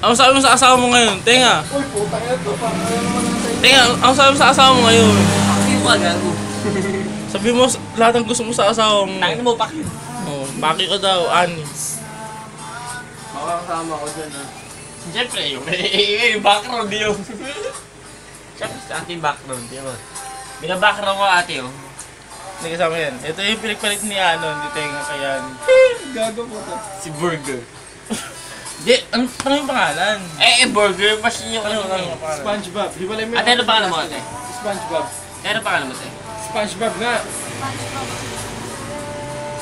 Ano sabi mo sa asawa mo ngayon? Tenga. Uy, putang ina to. Parang ano naman ang sa'yo. Tenga, ano sabi mo sa asawa mo ngayon? Pakit mo gago. Sabi mo lahat ng gusto mo sa asawa mo. Tangin mo pakit. Oh, baki ko daw, ani. Makakasama ko dyan ah. Siyempre, yung background yun. Siyempre sa ating background, di ba? Binabackground ko ate, oh. Hindi kasama yan. Ito yung pinagpalit ni ano, hindi Tenga kaya. Gago po to. Si Burger. Di, ano yung pangalan? Burger machine yung Ano ano yung pangalan? SpongeBob. Di ba lang may... Ate, ano pangalan mo ate? SpongeBob. Ano pangalan mo ate? SpongeBob nga.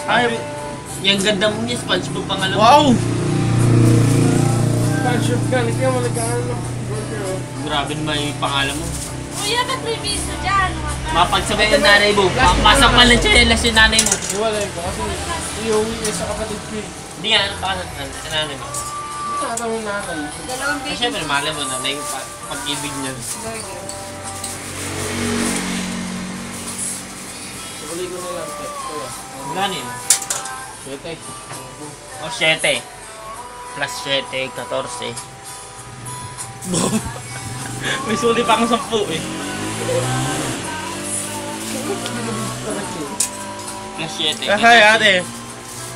Ay, Yung ganda mo niya, SpongeBob pangalan mo. wow! SpongeBob nga. Hindi mo nagkaano ng burger oh. Grabe naman yung pangalan mo. Kuya, ba't may biso dyan? Mapagsabay ng nanay mo. Masakmal ng chinelas yung nanay mo. Iwalay ko kasi iuwi kayo sa kapatid ko eh. Hindi nga, ano pangalan ng nanay mo? Nakatawa yung nanay. Dalawang Kasi biso. syempre, mahal mo na yung pag-ibig niya. Uli ko na lang. Kuya. Gano'n yun? 7. O, 7. Plus 7, 14. May suli pa akong 10 eh. Plus 7. Hi ate.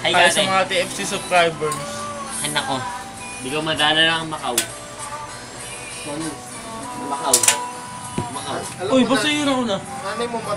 Hi Hi sa ate. mga TFC subscribers. Ay nako. Hindi ko madala ng Macau. Macau. Macau. Uy, basta yun ako na. Nanay mo ba